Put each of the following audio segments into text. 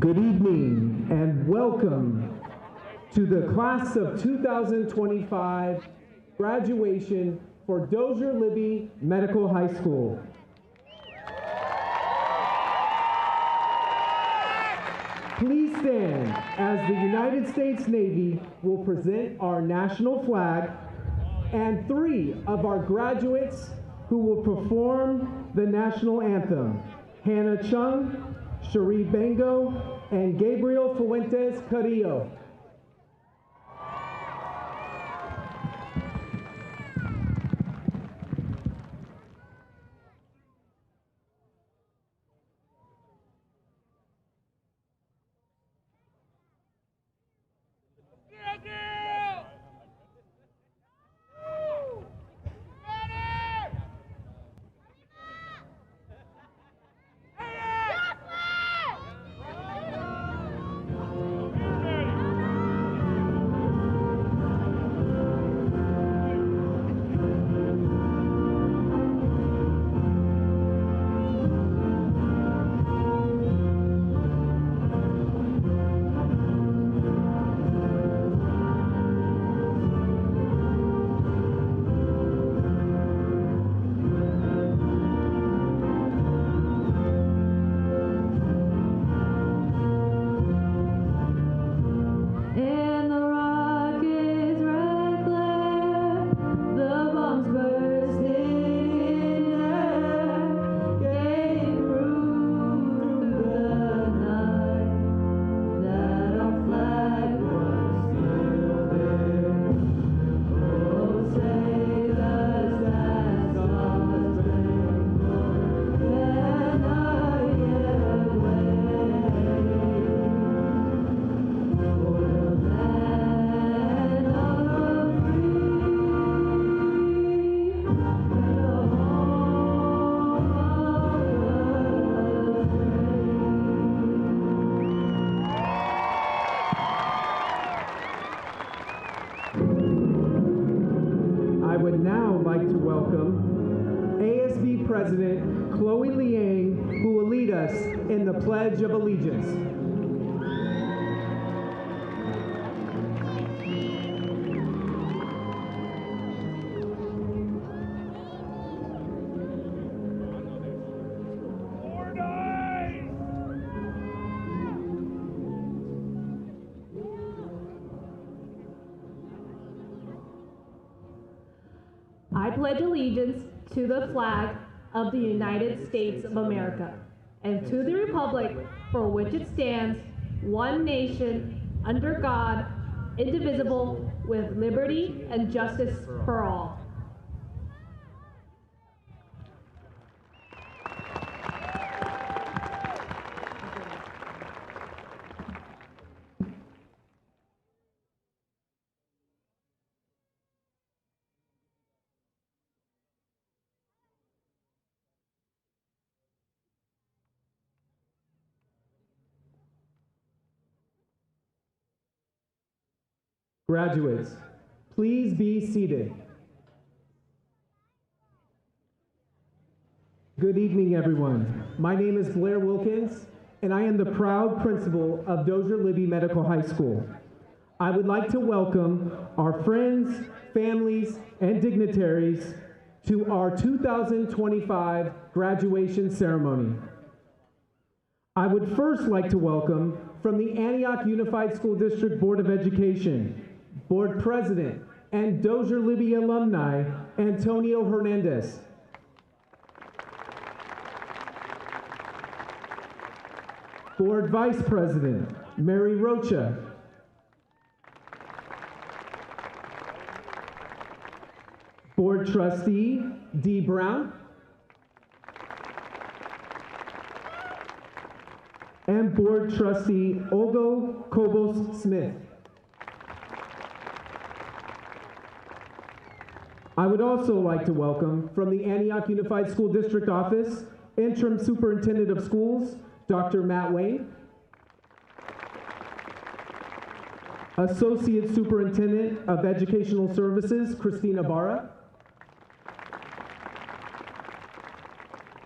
Good evening and welcome to the class of 2025 graduation for Dozier Libby Medical High School. Please stand as the United States Navy will present our national flag and 3 of our graduates who will perform the national anthem: Hannah Chung, Cherie Bango, and Gabriel Fuentes Carrillo. President Chloe Liang, who will lead us in the Pledge of Allegiance. I pledge allegiance to the flag of the United States of America, and to the republic for which it stands, one nation, under God, indivisible, with liberty and justice for all. Graduates, please be seated. Good evening, everyone. My name is Blair Wilkins, and I am the proud principal of Dozier Libby Medical High School. I would like to welcome our friends, families, and dignitaries to our 2025 graduation ceremony. I would first like to welcome from the Antioch Unified School District Board of Education, Board President and Dozier Libby alumni, Antonio Hernandez. Board Vice President, Mary Rocha. Board Trustee, Dee Brown. And Board Trustee, Olgo Kobos-Smith. I would also like to welcome from the Antioch Unified School District Office, Interim Superintendent of Schools, Dr. Matt Wayne. Associate Superintendent of Educational Services, Christina Barra.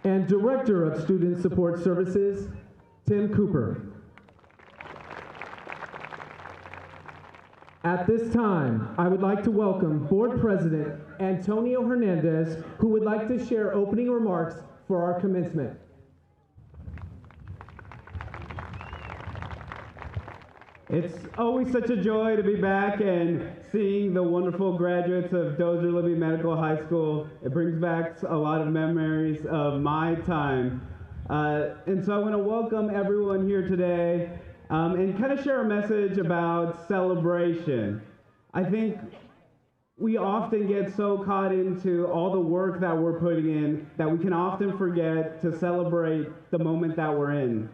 And Director of Student Support Services, Tim Cooper. At this time, I would like to welcome Board President Antonio Hernandez, who would like to share opening remarks for our commencement. It's always such a joy to be back and seeing the wonderful graduates of Dozier Libby Medical High School. It brings back a lot of memories of my time. And so I want to welcome everyone here today and kind of share a message about celebration. I think we often get so caught into all the work that we're putting in that we can often forget to celebrate the moment that we're in.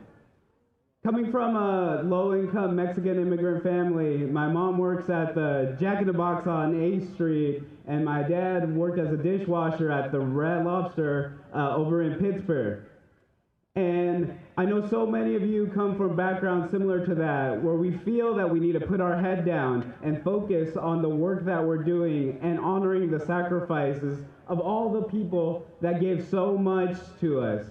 Coming from a low-income Mexican immigrant family, my mom works at the Jack in the Box on 8th Street, and my dad worked as a dishwasher at the Red Lobster over in Pittsburgh. And I know so many of you come from backgrounds similar to that, where we feel that we need to put our head down and focus on the work that we're doing and honoring the sacrifices of all the people that gave so much to us.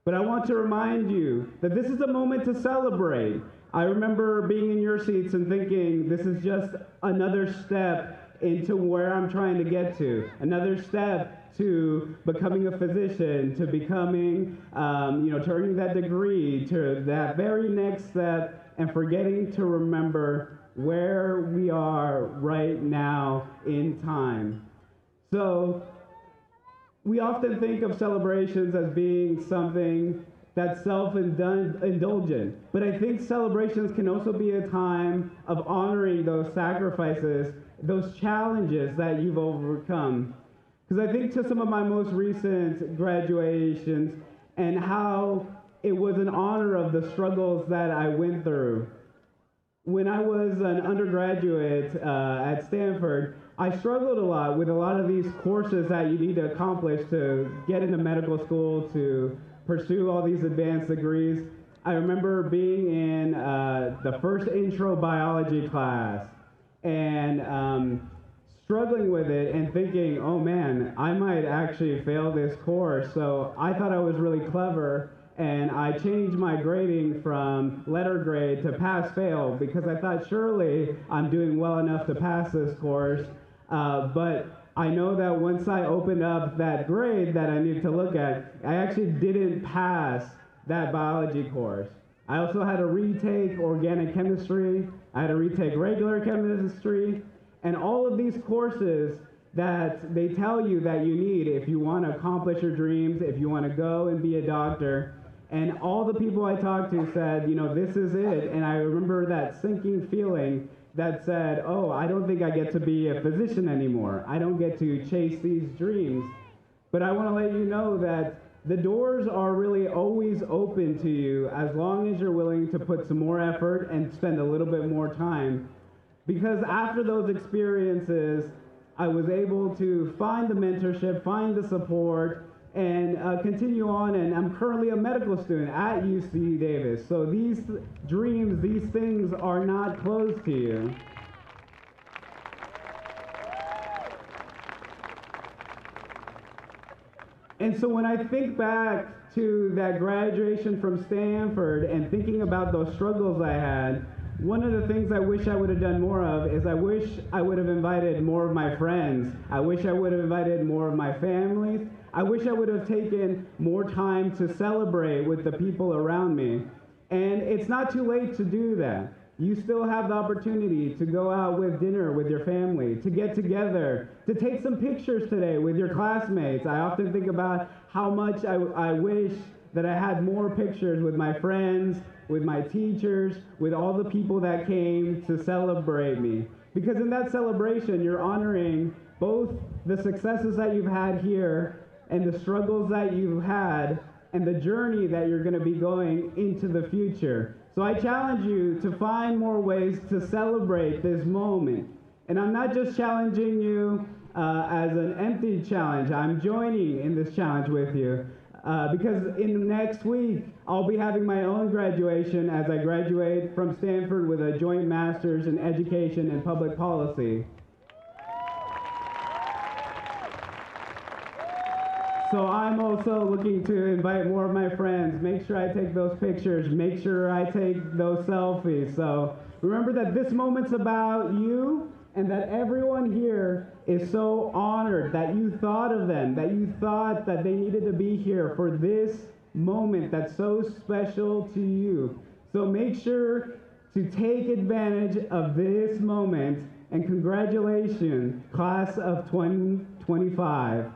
But I want to remind you that this is a moment to celebrate. I remember being in your seats and thinking, this is just another step into where I'm trying to get to, another step to becoming a physician, to becoming, to earning that degree, to that very next step, and forgetting to remember where we are right now in time. So, we often think of celebrations as being something that's self-indulgent, but I think celebrations can also be a time of honoring those sacrifices, those challenges that you've overcome. Because I think to some of my most recent graduations and how it was an honor of the struggles that I went through. When I was an undergraduate at Stanford, I struggled a lot with a lot of these courses that you need to accomplish to get into medical school, to pursue all these advanced degrees. I remember being in the first intro biology class and struggling with it and thinking, oh man, I might actually fail this course. So I thought I was really clever, and I changed my grading from letter grade to pass-fail because I thought surely I'm doing well enough to pass this course. But I know that once I opened up that grade that I needed to look at, I actually didn't pass that biology course. I also had to retake organic chemistry, I had to retake regular chemistry, and all of these courses that they tell you that you need if you want to accomplish your dreams, if you want to go and be a doctor. And all the people I talked to said, this is it. And I remember that sinking feeling that said, oh, I don't think I get to be a physician anymore. I don't get to chase these dreams. But I want to let you know that the doors are really always open to you as long as you're willing to put some more effort and spend a little bit more time. Because after those experiences, I was able to find the mentorship, find the support, and continue on, and I'm currently a medical student at UC Davis. So these dreams, these things are not closed to you. And so when I think back to that graduation from Stanford and thinking about those struggles I had, one of the things I wish I would have done more of is I wish I would have invited more of my friends. I wish I would have invited more of my families. I wish I would have taken more time to celebrate with the people around me. And it's not too late to do that. You still have the opportunity to go out with dinner with your family, to get together, to take some pictures today with your classmates. I often think about how much I wish that I had more pictures with my friends, with my teachers, with all the people that came to celebrate me. Because in that celebration, you're honoring both the successes that you've had here and the struggles that you've had and the journey that you're going to be going into the future. So I challenge you to find more ways to celebrate this moment. And I'm not just challenging you as an empty challenge. I'm joining in this challenge with you. Because in next week, I'll be having my own graduation as I graduate from Stanford with a joint master's in education and public policy. So I'm also looking to invite more of my friends. Make sure I take those pictures. Make sure I take those selfies. So remember that this moment's about you and that everyone here is so honored that you thought of them, that you thought that they needed to be here for this moment that's so special to you. So make sure to take advantage of this moment, and congratulations, class of 2025.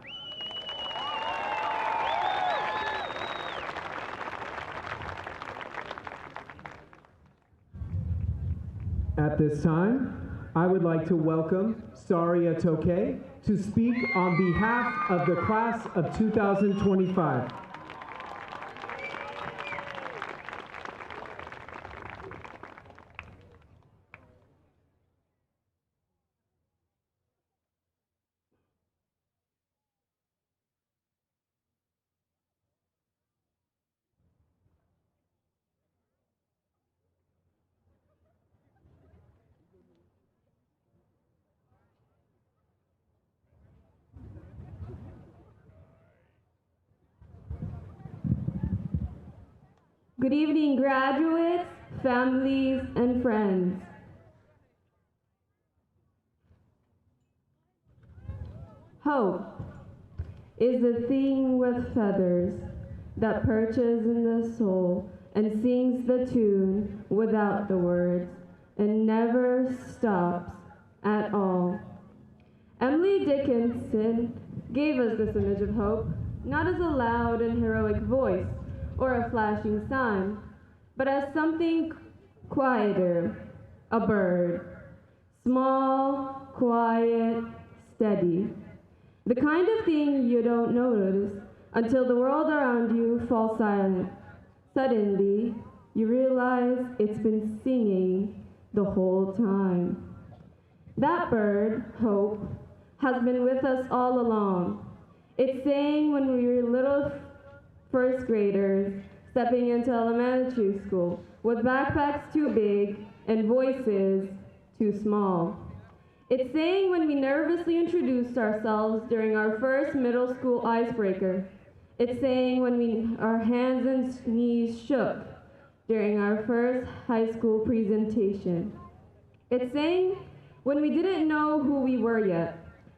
At this time, I would like to welcome Saria Toke to speak on behalf of the class of 2025. Good evening, graduates, families, and friends. Hope is the thing with feathers that perches in the soul and sings the tune without the words and never stops at all. Emily Dickinson gave us this image of hope, not as a loud and heroic voice or a flashing sign, but as something quieter, a bird, small, quiet, steady. The kind of thing you don't notice until the world around you falls silent. Suddenly, you realize it's been singing the whole time. That bird, hope, has been with us all along. It sang when we were little first graders stepping into elementary school with backpacks too big and voices too small. It sang when we nervously introduced ourselves during our first middle school icebreaker. It sang when our hands and knees shook during our first high school presentation. It sang when we didn't know who we were yet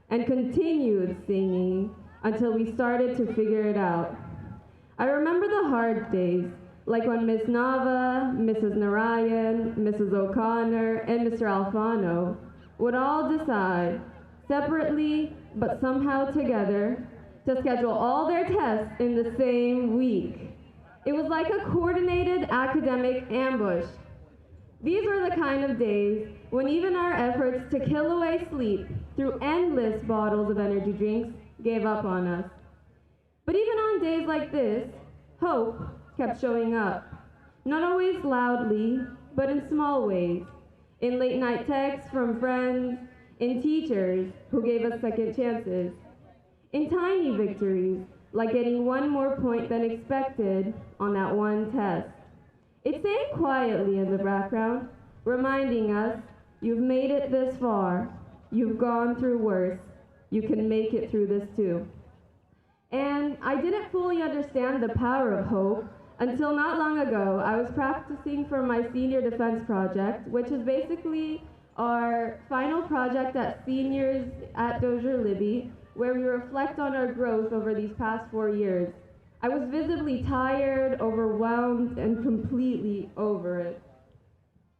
and continued singing until we started to figure it out. I remember the hard days, like when Miss Nava, Mrs. Narayan, Mrs. O'Connor, and Mr. Alfano would all decide, separately but somehow together, to schedule all their tests in the same week. It was like a coordinated academic ambush. These were the kind of days when even our efforts to kill away sleep through endless bottles of energy drinks gave up on us. But even on days like this, hope kept showing up. Not always loudly, but in small ways. In late night texts from friends, in teachers who gave us second chances. In tiny victories, like getting one more point than expected on that one test. It sang quietly in the background, reminding us, you've made it this far, you've gone through worse, you can make it through this too. And I didn't fully understand the power of hope until not long ago. I was practicing for my senior defense project, which is basically our final project as seniors at Dozier Libby, where we reflect on our growth over these past 4 years. I was visibly tired, overwhelmed, and completely over it.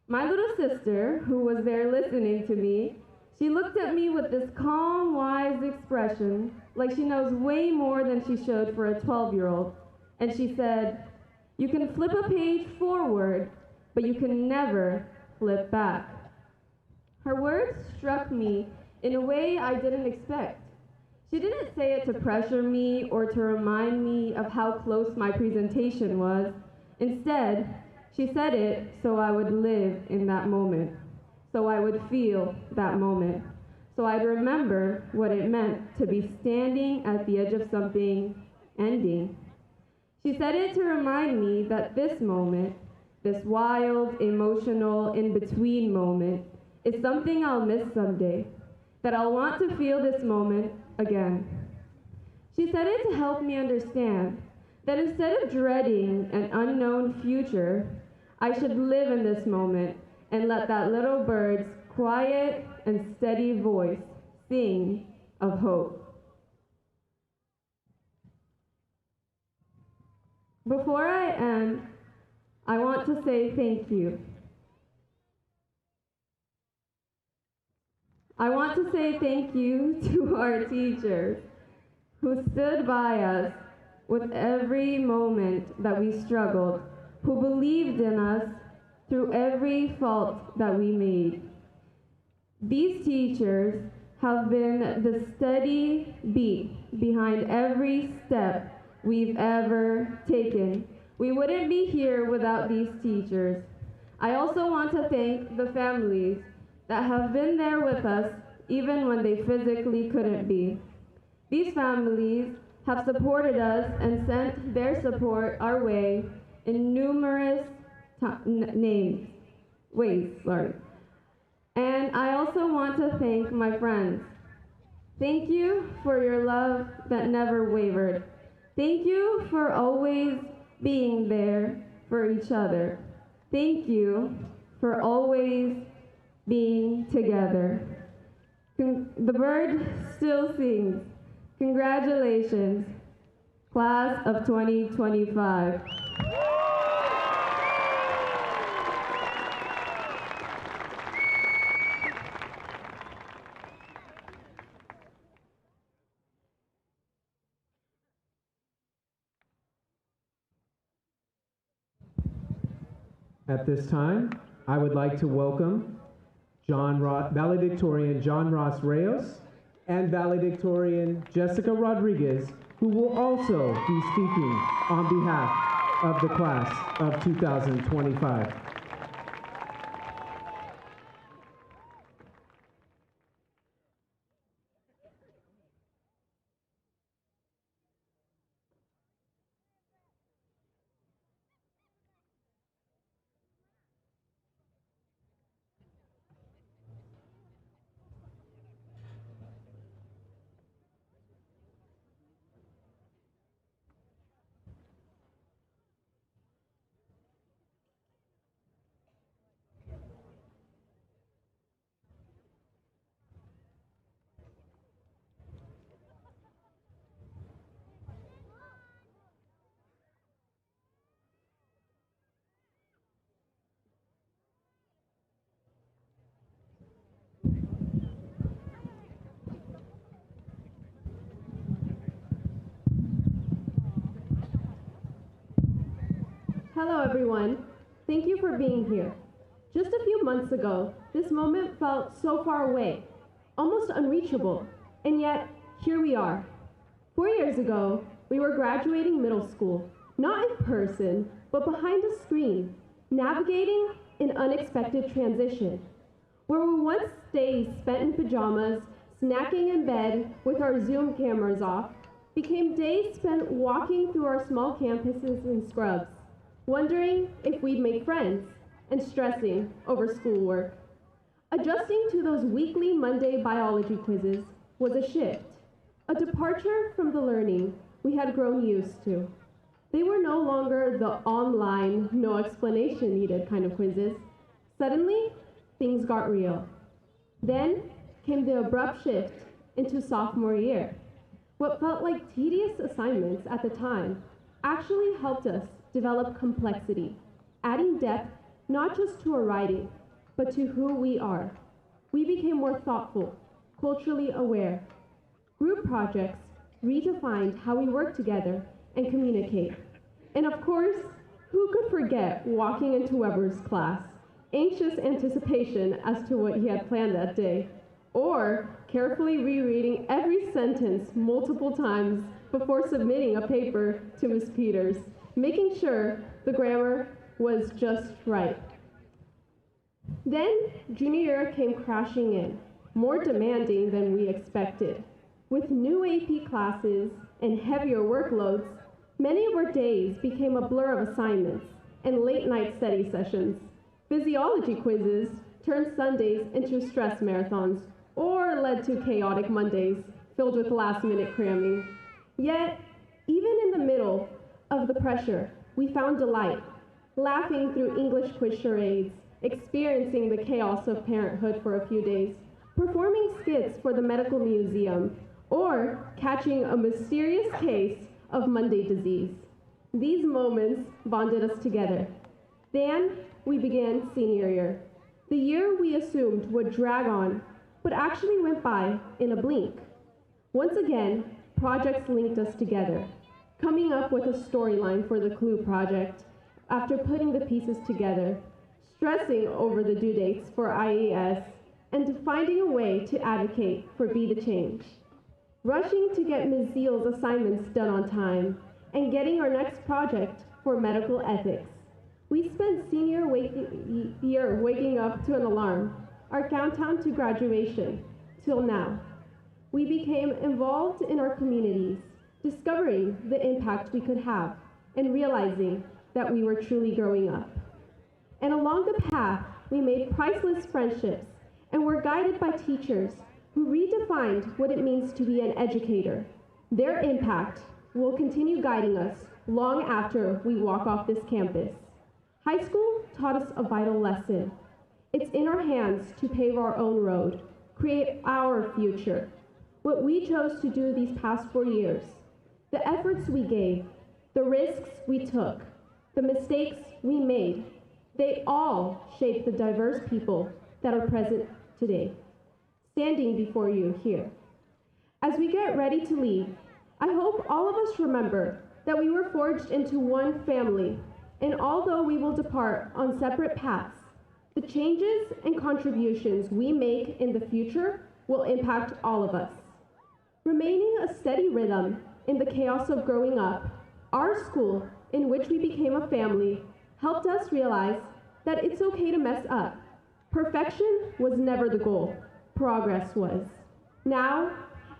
My little sister, who was there listening to me, she looked at me with this calm, wise expression, like she knows way more than she should for a 12-year-old. And she said, you can flip a page forward, but you can never flip back. Her words struck me in a way I didn't expect. She didn't say it to pressure me or to remind me of how close my presentation was. Instead, she said it so I would live in that moment, so I would feel that moment, so I'd remember what it meant to be standing at the edge of something ending. She said it to remind me that this moment, this wild, emotional, in-between moment, is something I'll miss someday, that I'll want to feel this moment again. She said it to help me understand that instead of dreading an unknown future, I should live in this moment and let that little bird's quiet and steady voice sing of hope. Before I end, I want to say thank you. I want to say thank you to our teachers who stood by us with every moment that we struggled, who believed in us through every fault that we made. These teachers have been the steady beat behind every step we've ever taken. We wouldn't be here without these teachers. I also want to thank the families that have been there with us even when they physically couldn't be. These families have supported us and sent their support our way in numerous ways. And I also want to thank my friends. Thank you for your love that never wavered. Thank you for always being there for each other. Thank you for always being together. The bird still sings. Congratulations, class of 2025. At this time, I would like to welcome Valedictorian John Ross Reyes and Valedictorian Jessica Rodriguez, who will also be speaking on behalf of the class of 2025. Hello everyone, thank you for being here. Just a few months ago, this moment felt so far away, almost unreachable, and yet here we are. 4 years ago, we were graduating middle school, not in person, but behind a screen, navigating an unexpected transition. Where we once days spent in pajamas, snacking in bed with our Zoom cameras off, became days spent walking through our small campuses in scrubs, wondering if we'd make friends, and stressing over schoolwork. Adjusting to those weekly Monday biology quizzes was a shift, a departure from the learning we had grown used to. They were no longer the online, no explanation needed kind of quizzes. Suddenly, things got real. Then came the abrupt shift into sophomore year. What felt like tedious assignments at the time actually helped us develop complexity, adding depth not just to our writing, but to who we are. We became more thoughtful, culturally aware. Group projects redefined how we work together and communicate. And of course, who could forget walking into Weber's class, anxious anticipation as to what he had planned that day, or carefully rereading every sentence multiple times before submitting a paper to Ms. Peters, making sure the grammar was just right. Then junior year came crashing in, more demanding than we expected. With new AP classes and heavier workloads, many of our days became a blur of assignments and late-night study sessions. Physiology quizzes turned Sundays into stress marathons or led to chaotic Mondays filled with last-minute cramming. Yet, even in the middle of the pressure, we found delight, laughing through English quiz charades, experiencing the chaos of parenthood for a few days, performing skits for the medical museum, or catching a mysterious case of Monday disease. These moments bonded us together. Then we began senior year, the year we assumed would drag on, but actually went by in a blink. Once again, projects linked us together, coming up with a storyline for the Clue project after putting the pieces together, stressing over the due dates for IES, and finding a way to advocate for Be the Change. Rushing to get Ms. Zeal's assignments done on time, and getting our next project for medical ethics. We spent senior year waking up to an alarm, our countdown to graduation, till now. We became involved in our communities, discovering the impact we could have, and realizing that we were truly growing up. And along the path, we made priceless friendships and were guided by teachers who redefined what it means to be an educator. Their impact will continue guiding us long after we walk off this campus. High school taught us a vital lesson. It's in our hands to pave our own road, create our future. What we chose to do these past 4 years, the efforts we gave, the risks we took, the mistakes we made, they all shape the diverse people that are present today, standing before you here. As we get ready to leave, I hope all of us remember that we were forged into one family, and although we will depart on separate paths, the changes and contributions we make in the future will impact all of us. Remaining a steady rhythm in the chaos of growing up, our school, in which we became a family, helped us realize that it's okay to mess up. Perfection was never the goal, progress was. Now,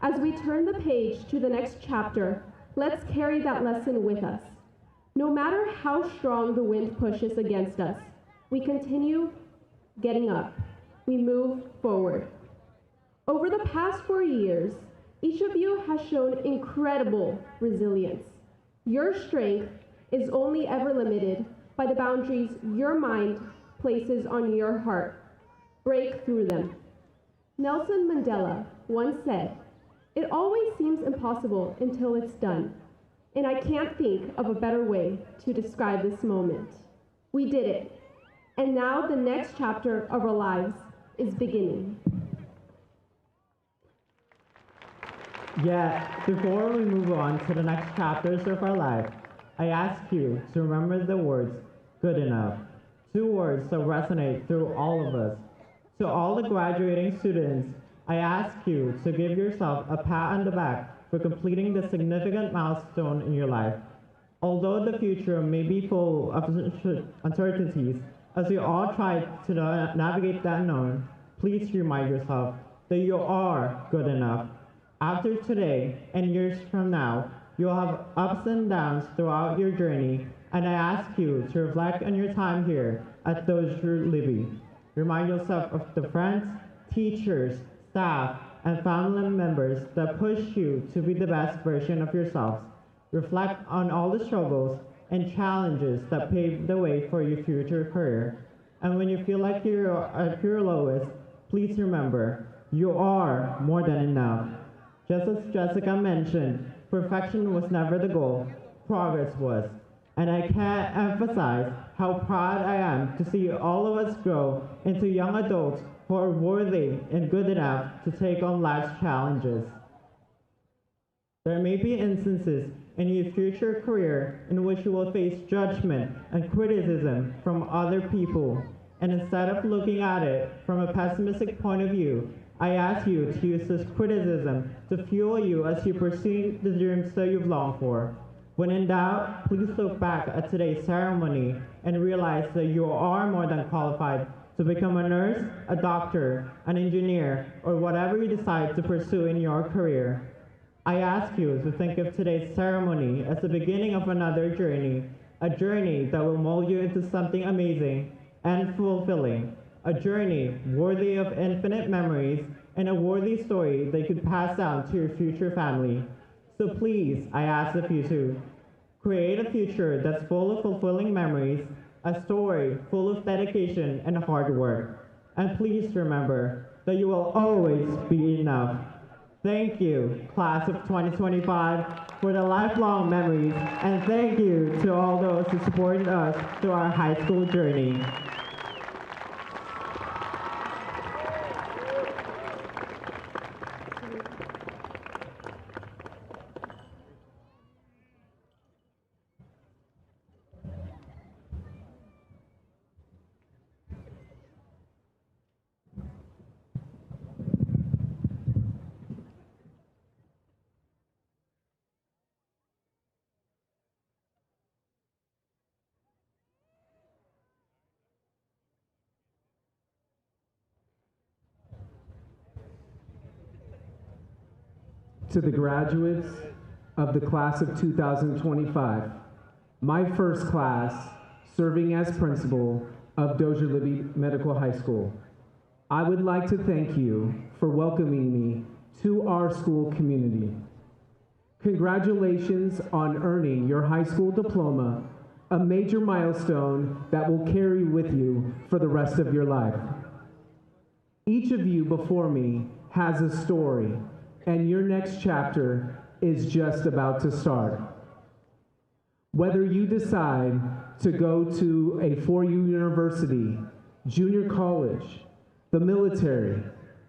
as we turn the page to the next chapter, let's carry that lesson with us. No matter how strong the wind pushes against us, we continue getting up. We move forward. Over the past 4 years, each of you has shown incredible resilience. Your strength is only ever limited by the boundaries your mind places on your heart. Break through them. Nelson Mandela once said, "It always seems impossible until it's done." And I can't think of a better way to describe this moment. We did it. And now the next chapter of our lives is beginning. Yet, before we move on to the next chapters of our life, I ask you to remember the words, good enough. 2 words that resonate through all of us. To all the graduating students, I ask you to give yourself a pat on the back for completing the significant milestone in your life. Although the future may be full of uncertainties, as we all try to navigate the unknown, please remind yourself that you are good enough. After today and years from now, you'll have ups and downs throughout your journey, and I ask you to reflect on your time here at Dozier Libby. Remind yourself of the friends, teachers, staff, and family members that push you to be the best version of yourselves. Reflect on all the struggles and challenges that paved the way for your future career. And when you feel like you're at your lowest, please remember, you are more than enough. Just as Jessica mentioned, perfection was never the goal, progress was. And I can't emphasize how proud I am to see all of us grow into young adults who are worthy and good enough to take on life's challenges. There may be instances in your future career in which you will face judgment and criticism from other people. And instead of looking at it from a pessimistic point of view, I ask you to use this criticism to fuel you as you pursue the dreams that you've longed for. When in doubt, please look back at today's ceremony and realize that you are more than qualified to become a nurse, a doctor, an engineer, or whatever you decide to pursue in your career. I ask you to think of today's ceremony as the beginning of another journey, a journey that will mold you into something amazing and fulfilling, a journey worthy of infinite memories and a worthy story that you could pass down to your future family. So please, I ask of you to create a future that's full of fulfilling memories, a story full of dedication and hard work. And please remember that you will always be enough. Thank you, class of 2025, for the lifelong memories, and thank you to all those who supported us through our high school journey. To the graduates of the class of 2025, my first class serving as principal of Dozier Libby Medical High School, I would like to thank you for welcoming me to our school community. Congratulations on earning your high school diploma, a major milestone that will carry with you for the rest of your life. Each of you before me has a story, and your next chapter is just about to start. Whether you decide to go to a four-year university, junior college, the military,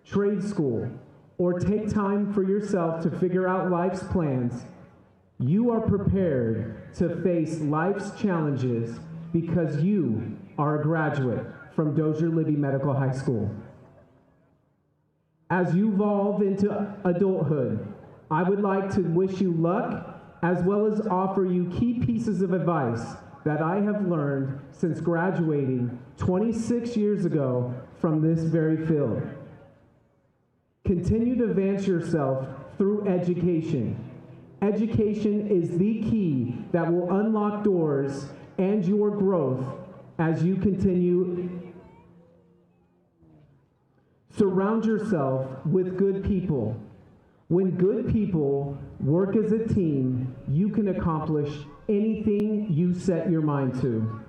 trade school, or take time for yourself to figure out life's plans, you are prepared to face life's challenges because you are a graduate from Dozier Libby Medical High School. As you evolve into adulthood, I would like to wish you luck as well as offer you key pieces of advice that I have learned since graduating 26 years ago from this very field. Continue to advance yourself through education. Education is the key that will unlock doors and your growth as you continue. Surround yourself with good people. When good people work as a team, you can accomplish anything you set your mind to.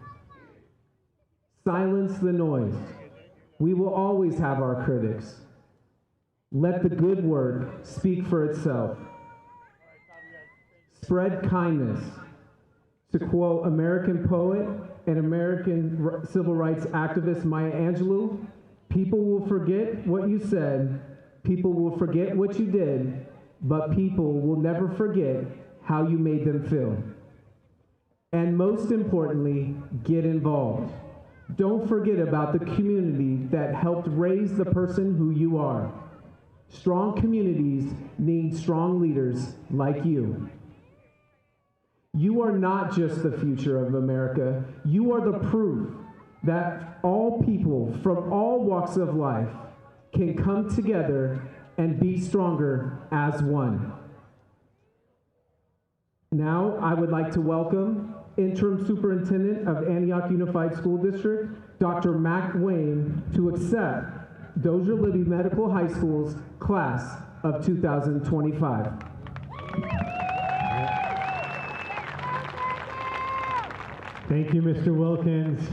Silence the noise. We will always have our critics. Let the good work speak for itself. Spread kindness. To quote American poet and American civil rights activist Maya Angelou, people will forget what you said, people will forget what you did, but people will never forget how you made them feel. And most importantly, get involved. Don't forget about the community that helped raise the person who you are. Strong communities need strong leaders like you. You are not just the future of America, you are the proof that all people from all walks of life can come together and be stronger as one. Now, I would like to welcome Interim Superintendent of Antioch Unified School District, Dr. Mac Wayne, to accept Dozier Libby Medical High School's class of 2025. Thank you, Mr. Wilkins.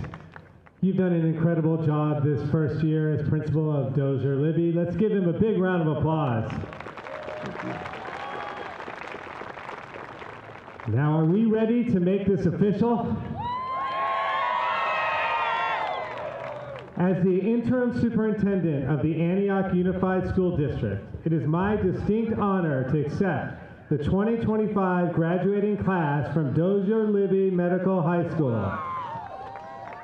You've done an incredible job this first year as principal of Dozier Libby. Let's give him a big round of applause. Now, are we ready to make this official? As the interim superintendent of the Antioch Unified School District, it is my distinct honor to accept the 2025 graduating class from Dozier Libby Medical High School.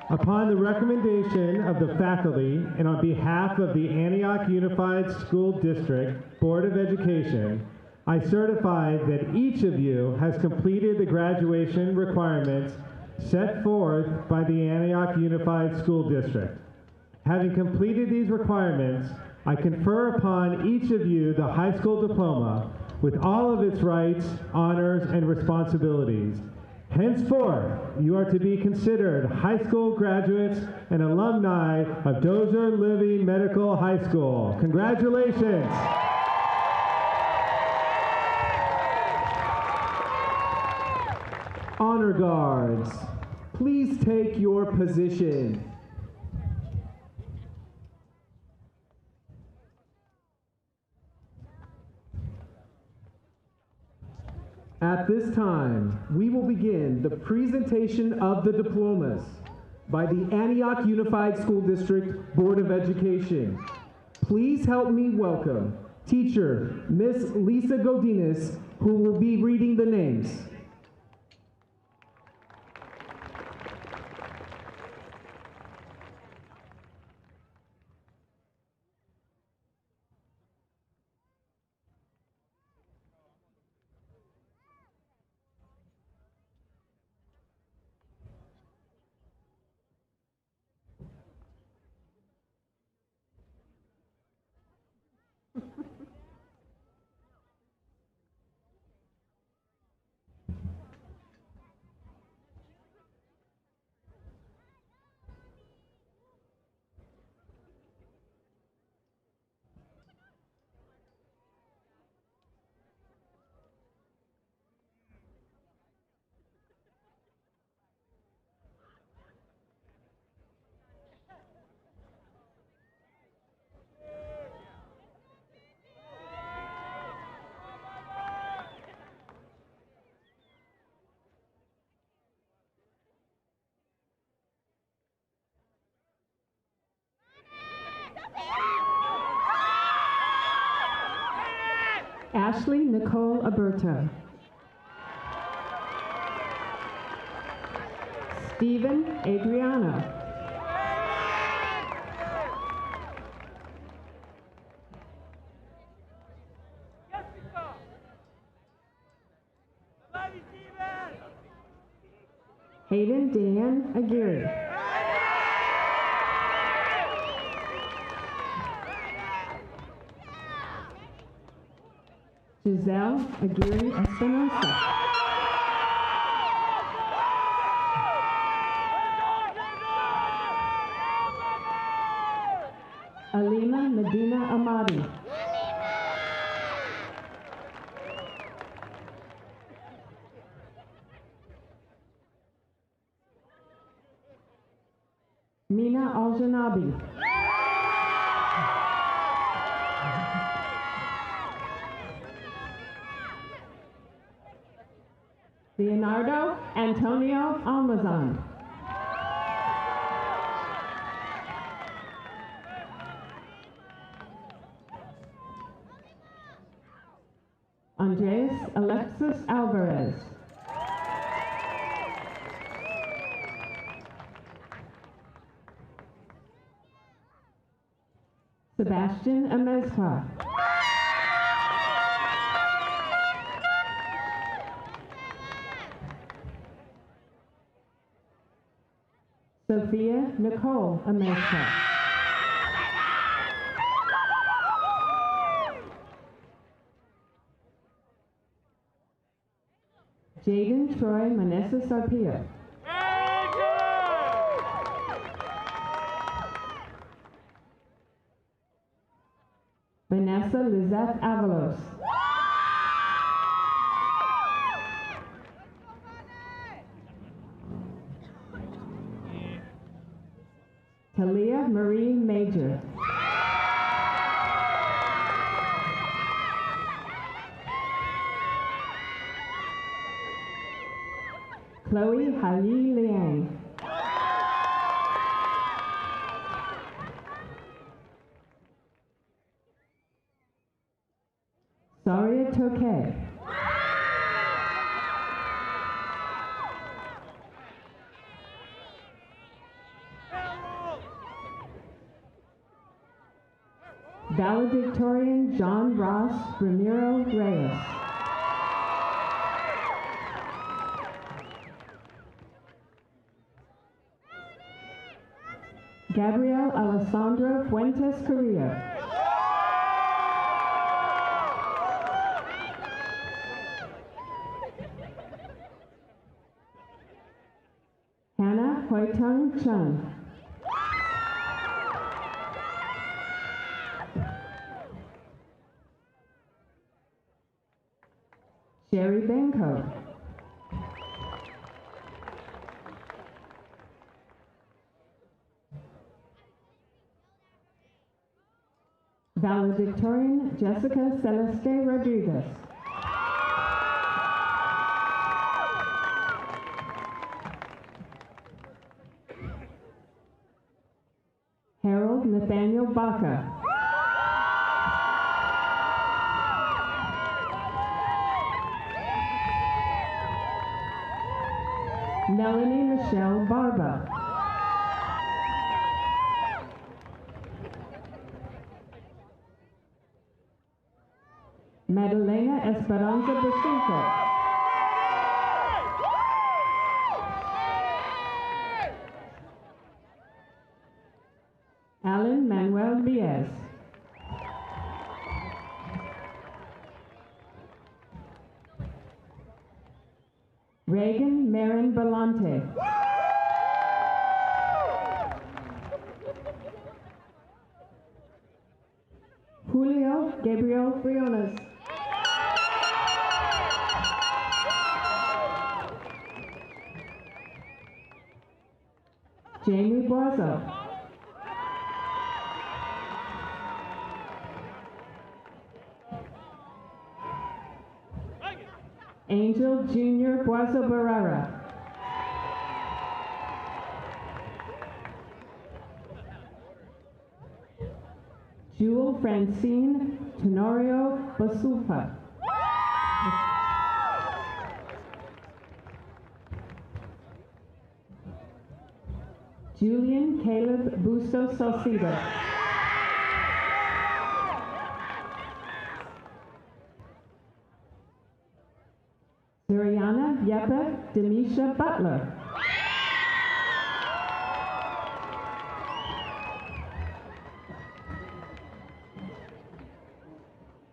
Upon the recommendation of the faculty and on behalf of the Antioch Unified School District Board of Education, I certify that each of you has completed the graduation requirements set forth by the Antioch Unified School District. Having completed these requirements, I confer upon each of you the high school diploma with all of its rights, honors, and responsibilities. Henceforth, you are to be considered high school graduates and alumni of Dozier Libby Medical High School. Congratulations. Honor guards, please take your position. At this time, we will begin the presentation of the diplomas by the Antioch Unified School District Board of Education. Please help me welcome teacher, Miss Lisa Godinez, who will be reading the names. Ashley Nicole Alberto. Stephen Adriano. Hayden Dan Aguirre. Giselle Aguirre Espinosa. Alima Medina Amadi. Mina Aljanabi. Leonardo Antonio Almazan. Andres Alexis Alvarez. Sebastian Amezca. Sophia Nicole Amezca. Jaden Troy Manessa Sarpia. Vanessa Lizette Avalos. Talia Marie Major. Chloe Halil Liang. Saria Toke. Valedictorian John Ross Ramiro Reyes. Gabriel Alessandro Fuentes Correa. Hannah Hoitung Chung. Sherry Benko. Valedictorian Jessica Celeste Rodriguez. Harold Nathaniel Baca. Melanie Michelle Barba. Madalena Esperanza Basunco. Alan Manuel Diaz. Reagan Marin Belante. Julio Gabriel Briones. Jamie Boiseau. Angel Junior Boiseau Barrera. Jewel Francine Tenorio Basufa. Julian Caleb Bustos Salcido. Suriana Yepa Demisha Butler.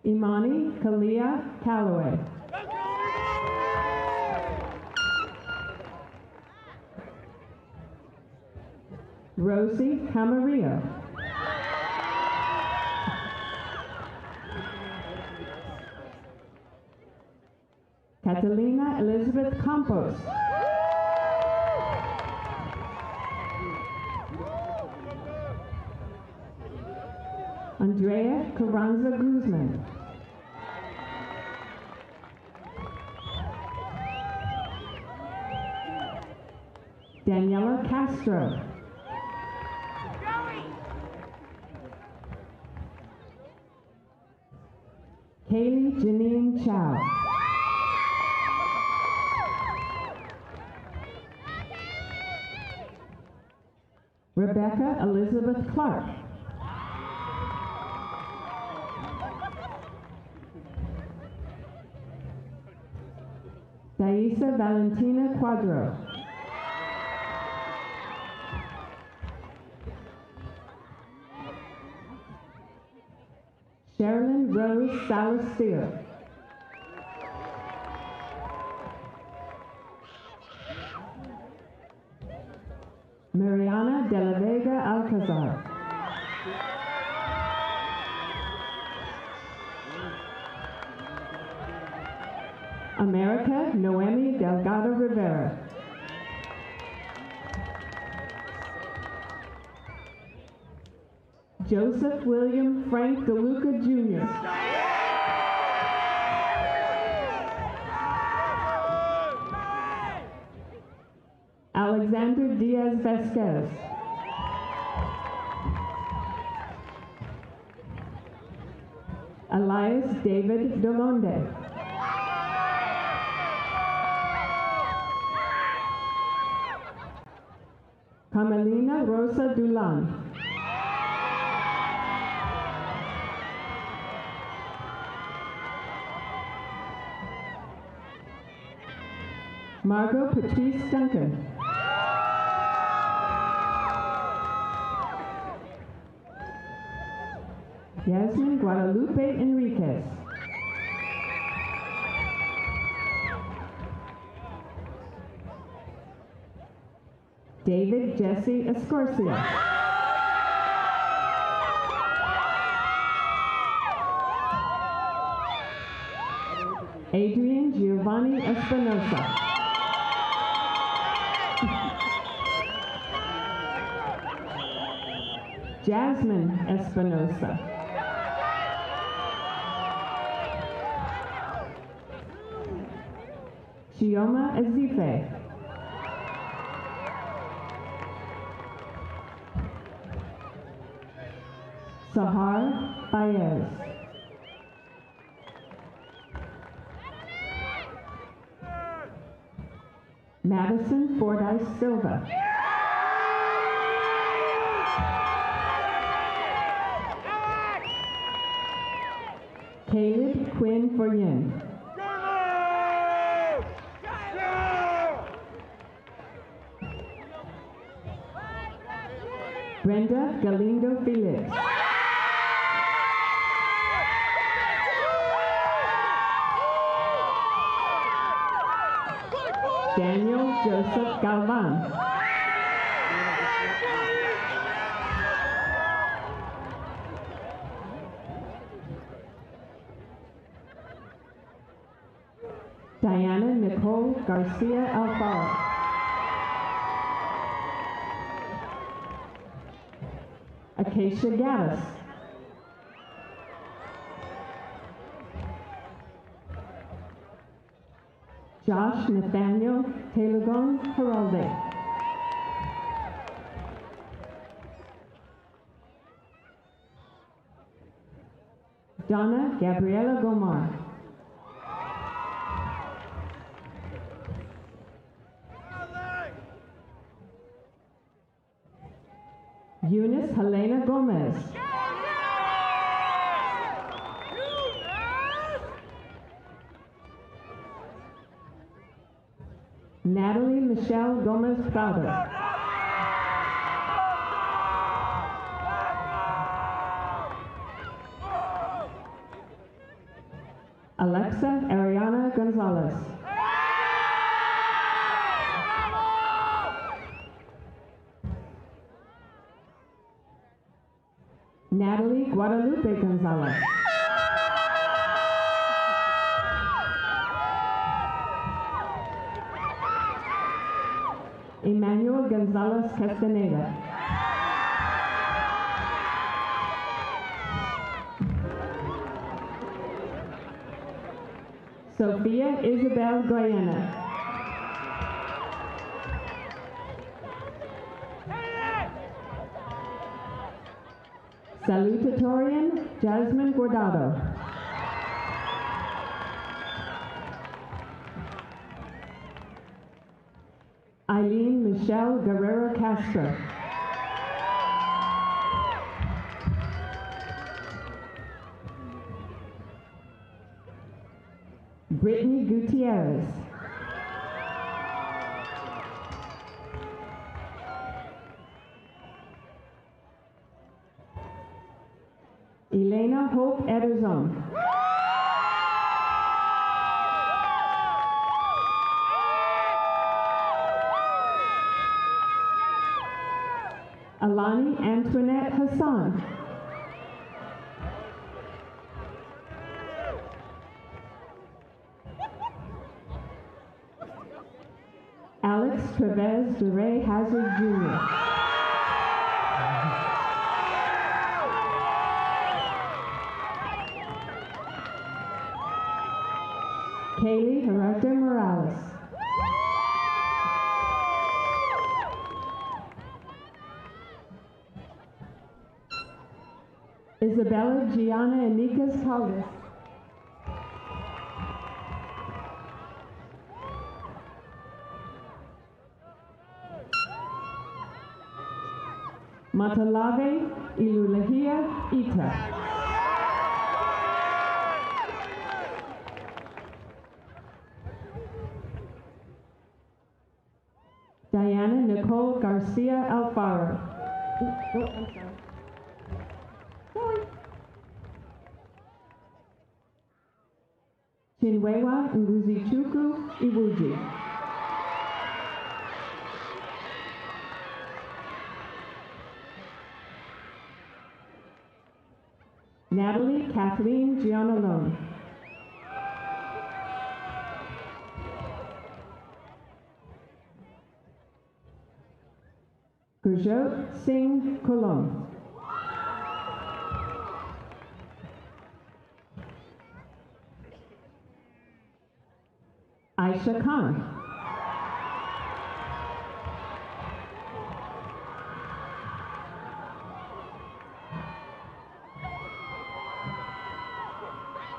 Imani Kalia Calloway. Rosie Camarillo. Catalina Elizabeth Campos. Andrea Carranza Guzman. Daniela Castro. Kaylee Janine Chow. Rebecca Elizabeth Clark. Daisa Valentina Cuadro. Sherilyn Rose Salazar. Mariana de la Vega Alcazar. America Noemi Delgado Rivera. Joseph William Frank DeLuca Jr. Alexander Diaz Vasquez. Elias David Delonde. Carmelina Rosa Dulan. Margot Patrice Duncan. Yasmin Guadalupe Enriquez. David Jesse Escorcia. Adrian Giovanni Espinosa. Jasmine Espinosa. Chioma Ezife. Sahar Baez. Madison Fordyce Silva. Caleb Quinn Foryin. Brenda Galindo Felix. Daniel Joseph Galvan. Diana Nicole Garcia Alfaro. Acacia Gaddis. Josh Nathaniel Taylorgon Heralde. Donna Gabriela Gomar. Eunice Helena Gomez. Natalie Michelle Gomez Crowder. Alexa Ariana Gonzalez. Natalie Guadalupe Gonzalez. Emmanuel Gonzalez Castaneda. Sophia Isabel Goyena. Salutatorian Jasmine Guardado. Eileen Michelle Guerrero Castro. Brittany Gutierrez. Elena Hope Ederson. Alani Antoinette Hassan. Alex Trevez DeRay Hazard Jr. Kaylee Gerardo Morales. Isabella Gianna Enriquez Caldas. Matalave Ilulahia Ita. Diana Nicole Garcia Alfaro. Oh, I'm sorry. Sorry. Chinwewa Nguzichuku Iwuji. Natalie Kathleen Gianalone. Gurjot Singh Kolon. Aisha Khan.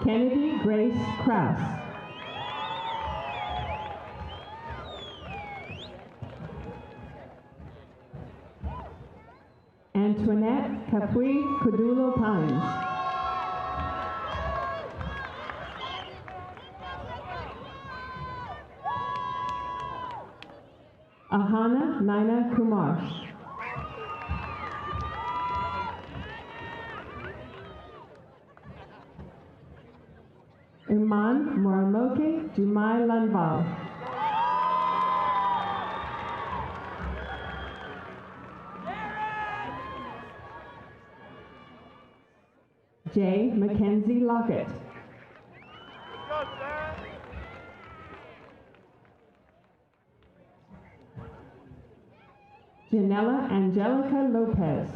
Kennedy Grace Krause. Antoinette Capri Kudulo Pines. Ahana Naina Kumar. Iman Moramoke Jumai Lanval. J. Mackenzie Lockett. Janella Angelica Lopez.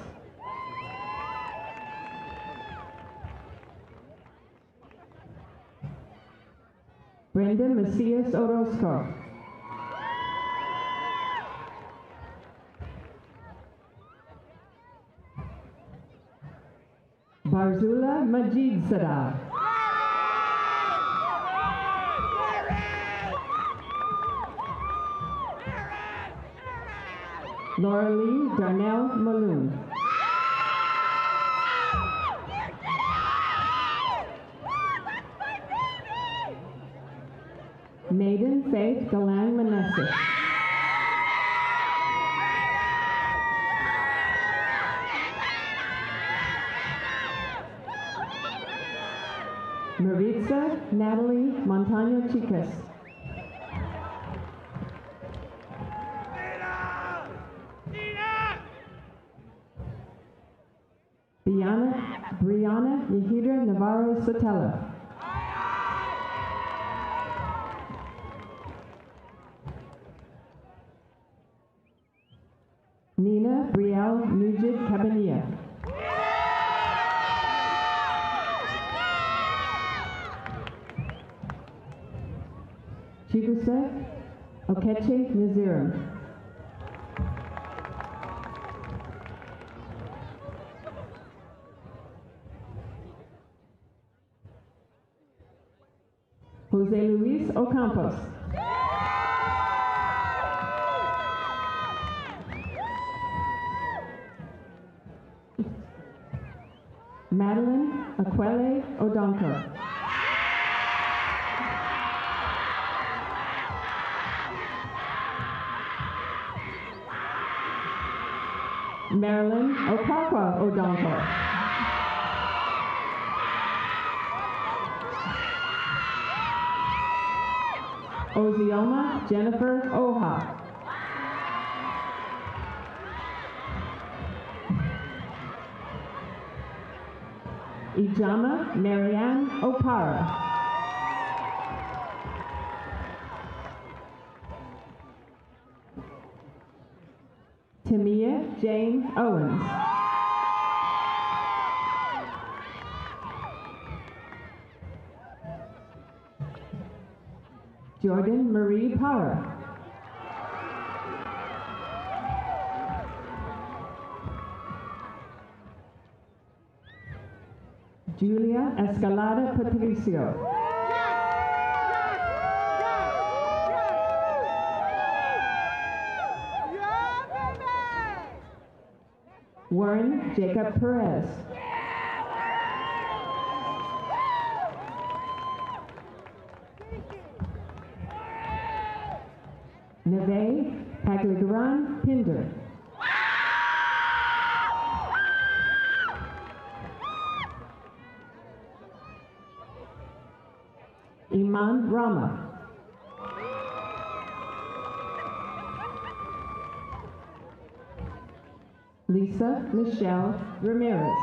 Brenda Macias Orozco. Barzula Majid Sada. Laura Lee Darnell Maloon. Maiden Faith Galan Manessa. Maritza Natalie Montano Chicas. Brianna Yehidra Navarro Sotelo. Nina Brielle Nugent Cabanilla. Chigusa Okeche Nazirum. Jose Luis Ocampos. Madeline Aquele Odonko. Marilyn Okakwa Odonko. Ozioma Jennifer Oha. Ijama Marianne Opara. Tamia Jane Owens. Jordan Marie Power. Julia Escalada Patricio. Warren Jacob Perez. Neve Pagligaran Pinder. Iman Rama. Lisa Michelle Ramirez.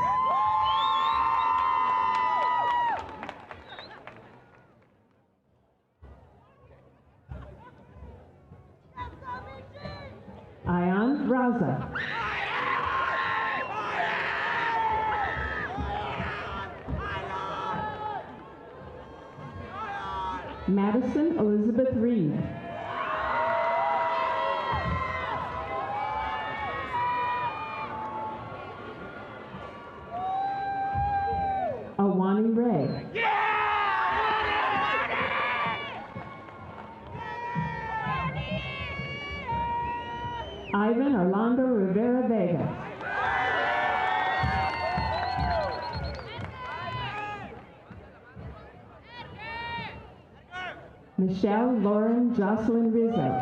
Ayan Raza. Madison Elizabeth Reed. Awani Ray. Ivan Orlando Rivera Vega. Michelle Lauren Jocelyn Rizzo.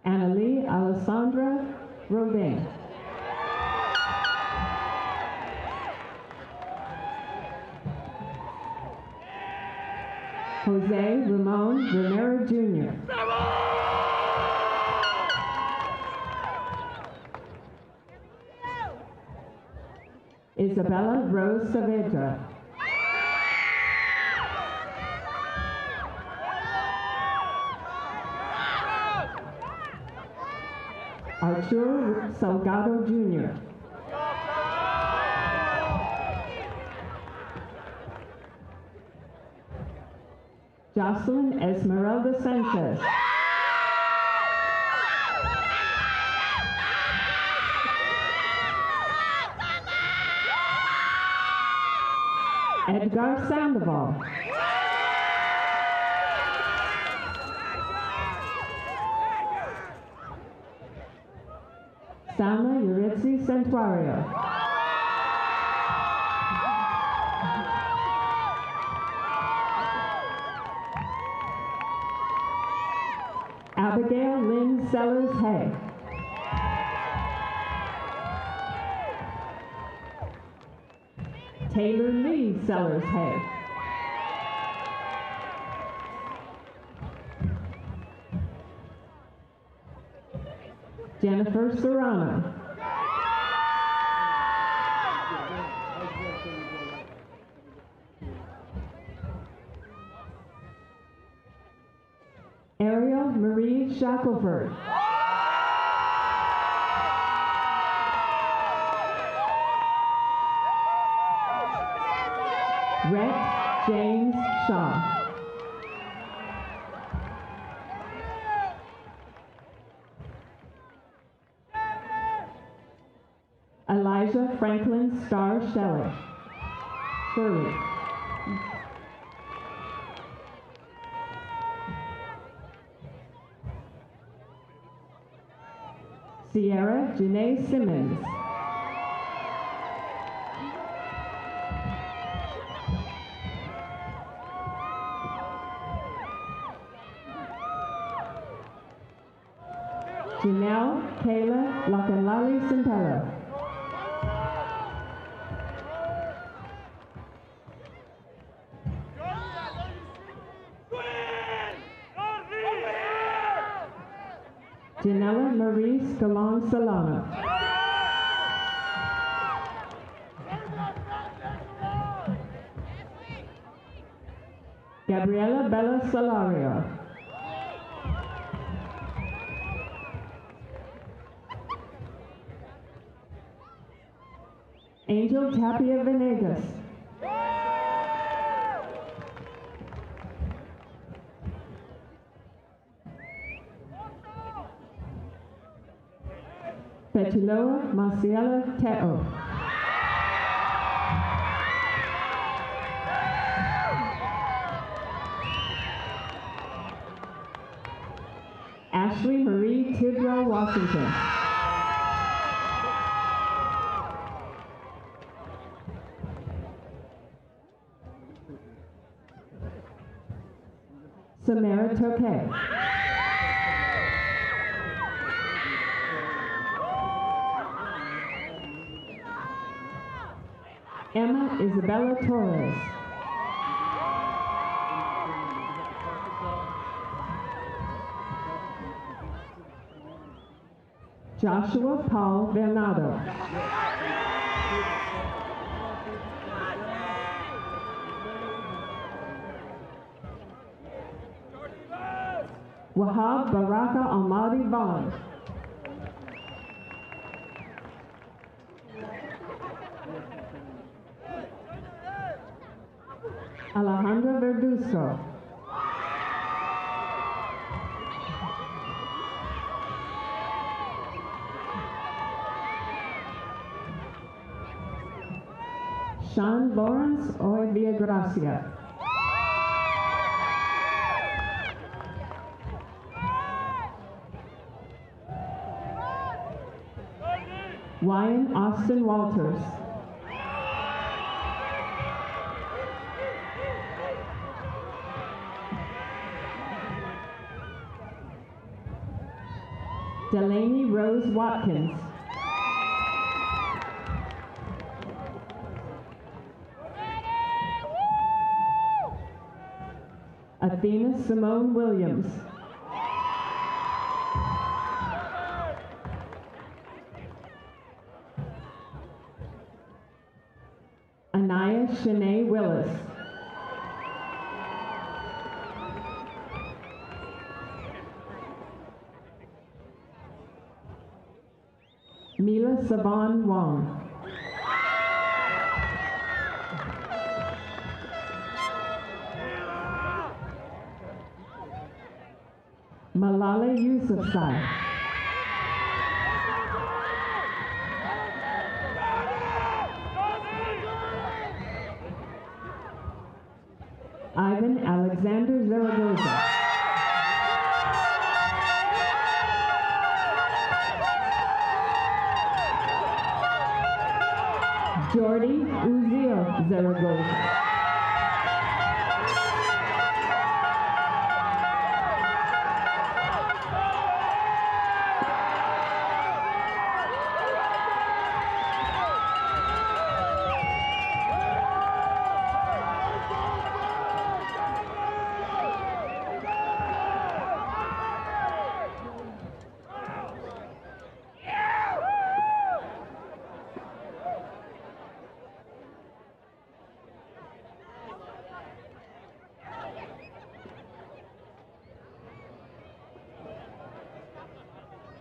Annalie Alessandra Rodin. Jose Ramon Romero Jr. Isabella Rose Saavedra. Arturo Salgado Jr. Jocelyn Esmeralda Sanchez. Edgar Sandoval. Salma Yuritsi Santuario. Abigail Lynn Sellers Hay. Taylor Lee Sellers Hay. Jennifer Serrano. Ariel Marie Shackelford. Rhett James Shaw. Elijah Franklin Starr Shelley. Shirley. Sierra Janae Simmons. Janelle Kayla Lakalali Santella. Janella Marie Scalon Solano. Gabriela Bella Solario. Angel Tapia Venegas. Petiloa Marciela Teo. Ashley Marie Tidwell Washington. Samara Tokay. Emma Isabella Torres. Joshua Paul Bernardo. Wahab Baraka Almadi Bond. Alejandra Verduzco. Sean Lawrence Oivia Gracia. Ryan Austin Walters. Delaney Rose Watkins. Athena Simone Williams. Anaya Shanae Willis. Mila Saban Wong. Malala Yousafzai. Ivan Alexander Zaragoza. Jordi Uzio Zaragoza.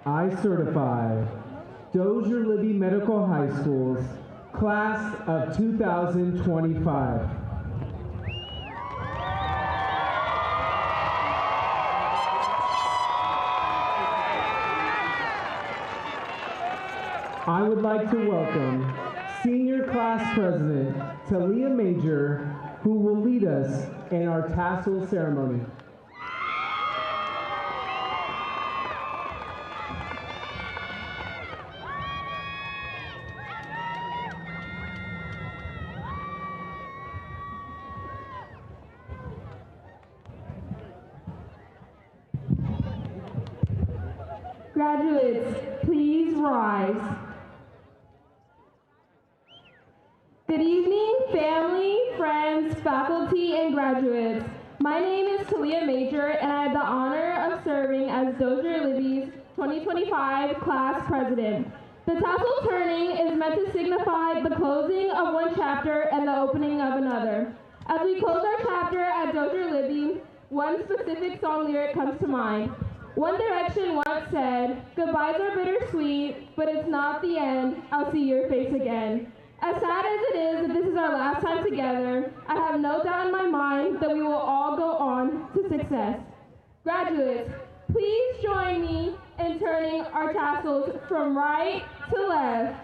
I certify Dozier Libby Medical High School's class of 2025. I would like to welcome Senior Class President Talia Major, who will lead us in our tassel ceremony. Graduates, please rise. Good evening, family, friends, faculty, and graduates. My name is Talia Major, and I have the honor of serving as Dozier Libby's 2025 class president. The tassel turning is meant to signify the closing of one chapter and the opening of another. As we close our chapter at Dozier Libby, one specific song lyric comes to mind. One Direction once said, "Goodbyes are bittersweet, but it's not the end. I'll see your face again." As sad as it is that this is our last time together, I have no doubt in my mind that we will all go on to success. Graduates, please join me in turning our tassels from right to left.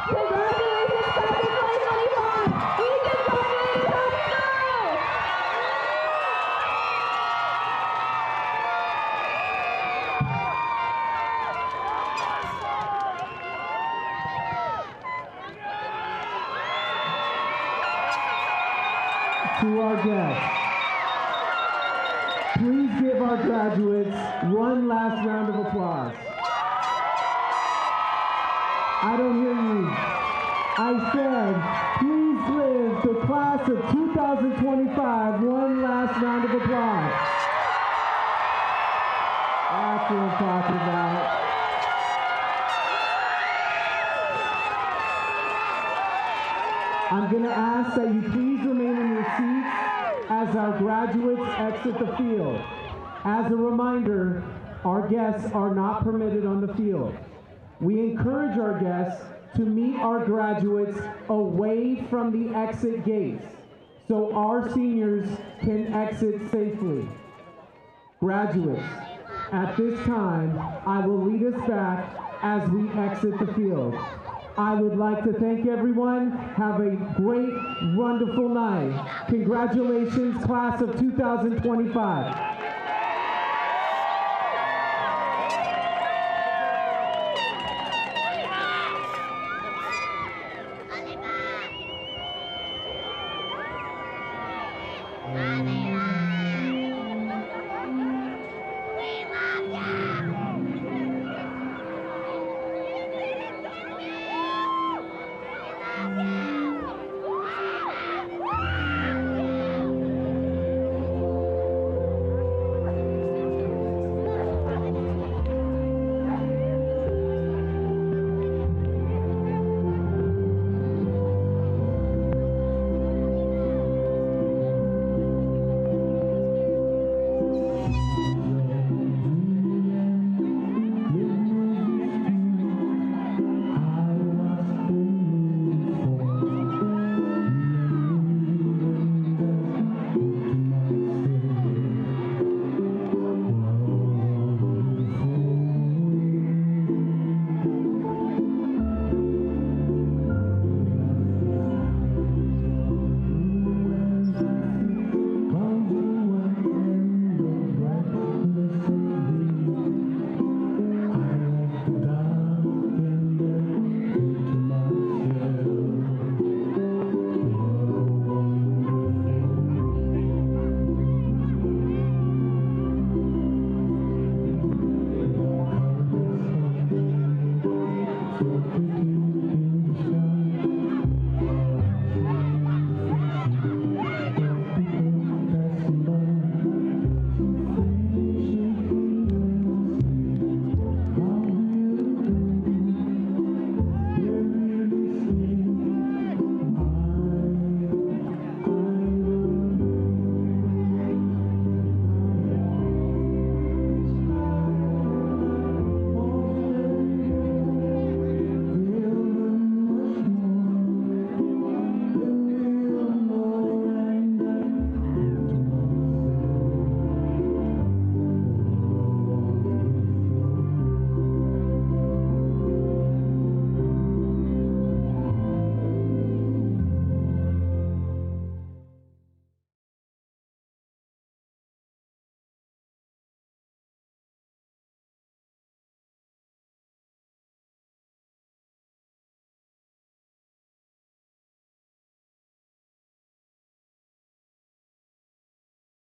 Congratulations, class of 2025! We can congratulate us now! To our guests, please give our graduates one last round of applause. I don't hear you. I said, please give the class of 2025 one last round of applause. That's what I'm talking about. I'm going to ask that you please remain in your seats as our graduates exit the field. As a reminder, our guests are not permitted on the field. We encourage our guests to meet our graduates away from the exit gates. so our seniors can exit safely. Graduates, at this time, I will lead us back as we exit the field. I would like to thank everyone. Have a great, wonderful night. Congratulations, class of 2025.